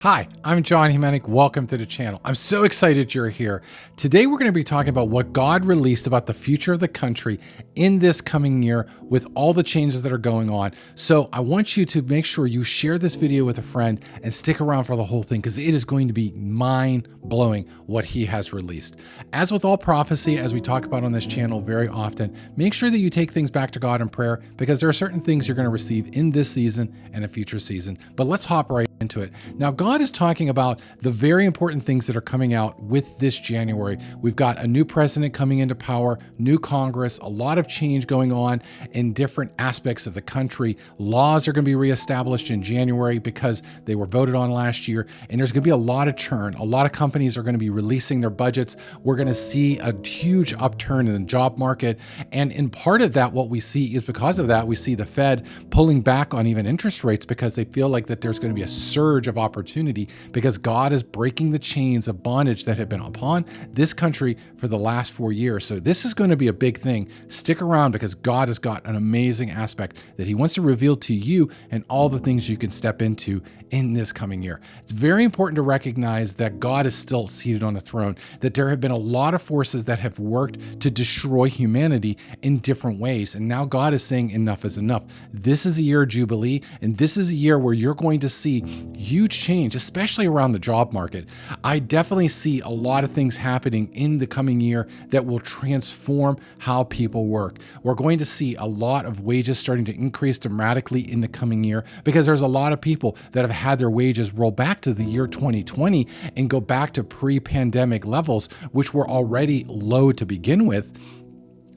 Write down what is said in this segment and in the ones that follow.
Hi, I'm John Hemenick. Welcome to the channel. I'm so excited you're here. Today we're going to be talking about what God released about the future of the country in this coming year with all the changes that are going on. So I want you to make sure you share this video with a friend and stick around for the whole thing because it is going to be mind-blowing what he has released. As with all prophecy, as we talk about on this channel very often, make sure that you take things back to God in prayer because there are certain things you're going to receive in this season and a future season. But let's hop right into it. Now, God is talking about the very important things that are coming out with this January. We've got a new president coming into power, new Congress, a lot of change going on in different aspects of the country. Laws are going to be reestablished in January because they were voted on last year, and there's going to be a lot of churn. A lot of companies are going to be releasing their budgets. We're going to see a huge upturn in the job market, and in part of that, what we see is because of that, we see the Fed pulling back on even interest rates because they feel like that there's going to be a surge of opportunity because God is breaking the chains of bondage that have been upon this country for the last 4 years. So this is going to be a big thing. Stick around because God has got an amazing aspect that he wants to reveal to you and all the things you can step into in this coming year. It's very important to recognize that God is still seated on the throne, that there have been a lot of forces that have worked to destroy humanity in different ways. And now God is saying enough is enough. This is a year of Jubilee, and this is a year where you're going to see huge change, especially around the job market. I definitely see a lot of things happening in the coming year that will transform how people work. We're going to see a lot of wages starting to increase dramatically in the coming year because there's a lot of people that have had their wages roll back to the year 2020 and go back to pre-pandemic levels, which were already low to begin with,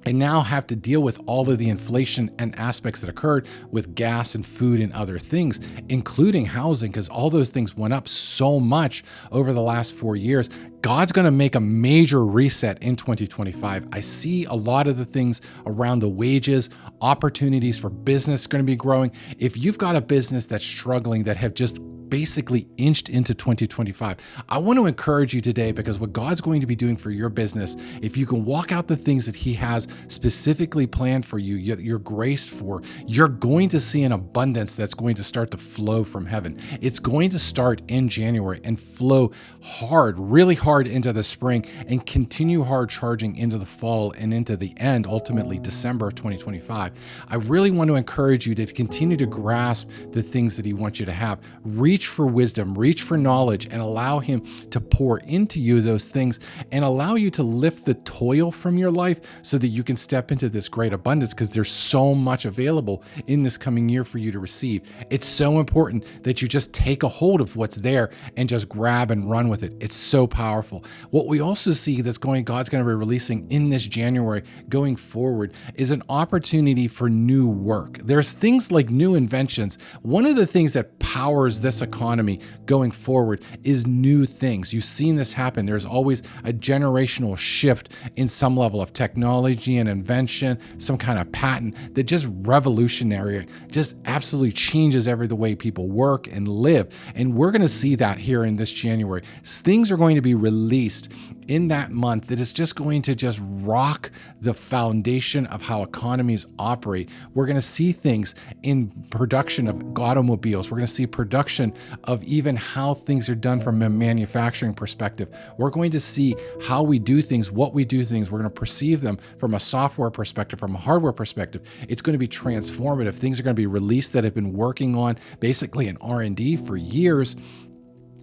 and now have to deal with all of the inflation and aspects that occurred with gas and food and other things, including housing, because all those things went up so much over the last 4 years. God's going to make a major reset in 2025. I see a lot of the things around the wages, opportunities for business going to be growing. If you've got a business that's struggling, that have just basically inched into 2025. I want to encourage you today because what God's going to be doing for your business, if you can walk out the things that he has specifically planned for you, you're graced for, you're going to see an abundance that's going to start to flow from heaven. It's going to start in January and flow hard, really hard into the spring and continue hard charging into the fall and into the end, ultimately December of 2025. I really want to encourage you to continue to grasp the things that he wants you to have. Reach for wisdom, reach for knowledge, and allow him to pour into you those things and allow you to lift the toil from your life so that you can step into this great abundance because there's so much available in this coming year for you to receive. It's so important that you just take a hold of what's there and just grab and run with it. It's so powerful. What we also see God's going to be releasing in this January going forward is an opportunity for new work. There's things like new inventions. One of the things that powers this economy going forward is new things. You've seen this happen. There's always a generational shift in some level of technology and invention, some kind of patent that just revolutionary, just absolutely changes the way people work and live. And we're going to see that here in this January. Things are going to be released in that month that is just going to just rock the foundation of how economies operate. We're going to see things in production of automobiles. We're going to see production of even how things are done from a manufacturing perspective. We're going to see how we do things, what we do things. We're going to perceive them from a software perspective, from a hardware perspective. It's going to be transformative. Things are going to be released that have been working on basically in R&D for years.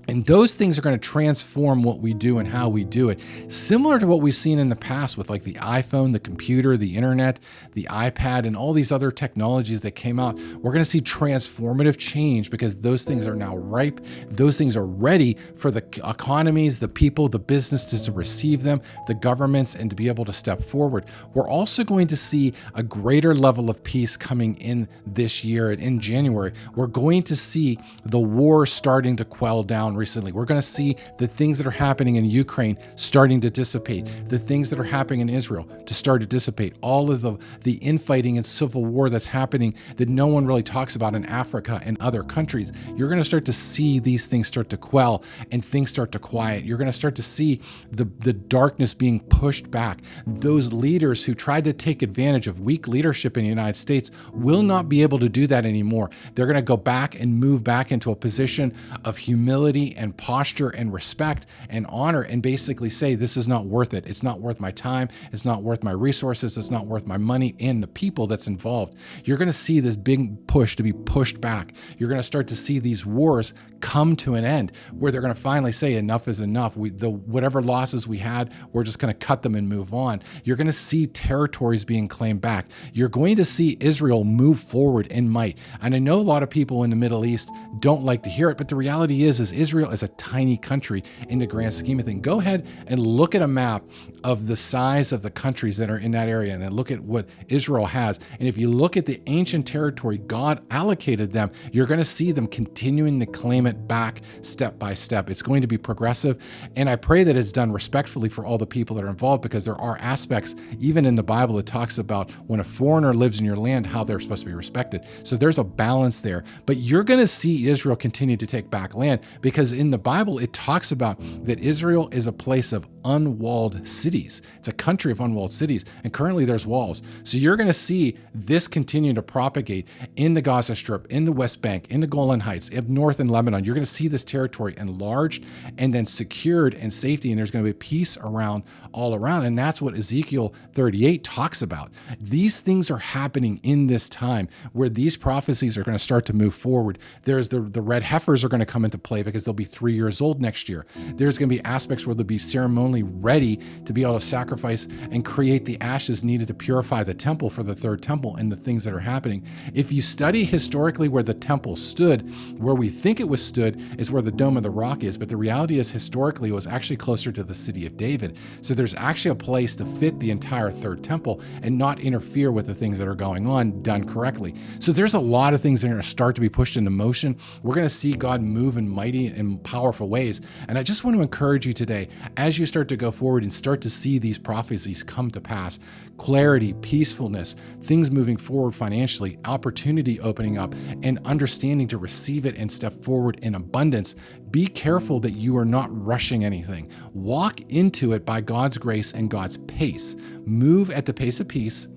And those things are going to transform what we do and how we do it. Similar to what we've seen in the past with like the iPhone, the computer, the internet, the iPad, and all these other technologies that came out. We're going to see transformative change because those things are now ripe. Those things are ready for the economies, the people, the businesses to receive them, the governments, and to be able to step forward. We're also going to see a greater level of peace coming in this year and in January. We're going to see the war starting to quell down recently. We're going to see the things that are happening in Ukraine starting to dissipate, the things that are happening in Israel to start to dissipate, all of the infighting and civil war that's happening that no one really talks about in Africa and other countries. You're going to start to see these things start to quell and things start to quiet. You're going to start to see the darkness being pushed back. Those leaders who tried to take advantage of weak leadership in the United States will not be able to do that anymore. They're going to go back and move back into a position of humility dignity and posture and respect and honor and basically say, this is not worth it. It's not worth my time. It's not worth my resources. It's not worth my money and the people that's involved. You're going to see this big push to be pushed back. You're going to start to see these wars come to an end where they're going to finally say enough is enough. Whatever losses we had, we're just going to cut them and move on. You're going to see territories being claimed back. You're going to see Israel move forward in might. And I know a lot of people in the Middle East don't like to hear it, but the reality is Israel is a tiny country in the grand scheme of things. Go ahead and look at a map of the size of the countries that are in that area and then look at what Israel has. And if you look at the ancient territory God allocated them, you're going to see them continuing to claim it back step by step. It's going to be progressive. And I pray that it's done respectfully for all the people that are involved, because there are aspects, even in the Bible, that talks about when a foreigner lives in your land, how they're supposed to be respected. So there's a balance there. But you're going to see Israel continue to take back land, because in the Bible, it talks about that Israel is a place of unwalled cities. It's a country of unwalled cities, and currently there's walls. So you're going to see this continue to propagate in the Gaza Strip, in the West Bank, in the Golan Heights, up north in Lebanon. You're going to see this territory enlarged and then secured in safety, and there's going to be peace around all around. And that's what Ezekiel 38 talks about. These things are happening in this time where these prophecies are going to start to move forward. There's the red heifers are going to come into play because they'll be 3 years old next year. There's going to be aspects where they'll be ceremonially ready to be able to sacrifice and create the ashes needed to purify the temple for the third temple and the things that are happening. If you study historically where the temple stood, where we think it was stood is where the Dome of the Rock is, but the reality is historically it was actually closer to the city of David. So there's actually a place to fit the entire third temple and not interfere with the things that are going on done correctly. So there's a lot of things that are going to start to be pushed into motion. We're going to see God move in mighty and powerful ways. And I just want to encourage you today, as you start to go forward and start to see these prophecies come to pass, clarity, peacefulness, things moving forward financially, opportunity opening up, and understanding to receive it and step forward in abundance. Be careful that you are not rushing anything. Walk into it by God's grace and God's pace. Move at the pace of peace.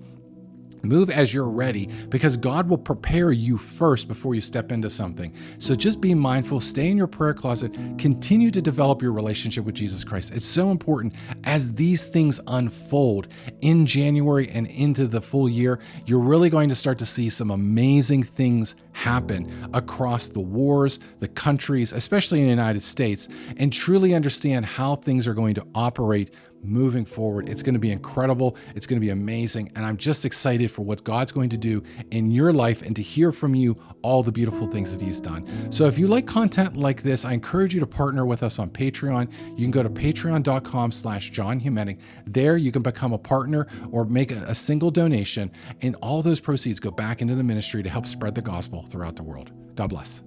Move as you're ready, because God will prepare you first before you step into something. So just be mindful, stay in your prayer closet, continue to develop your relationship with Jesus Christ. It's so important as these things unfold in January and into the full year. You're really going to start to see some amazing things happen across the wars, the countries, especially in the United States, and truly understand how things are going to operate moving forward. It's going to be incredible. It's going to be amazing. And I'm just excited for what God's going to do in your life and to hear from you all the beautiful things that He's done. So if you like content like this, I encourage you to partner with us on Patreon. You can go to patreon.com/John Humening. There you can become a partner or make a single donation, and all those proceeds go back into the ministry to help spread the gospel throughout the world. God bless.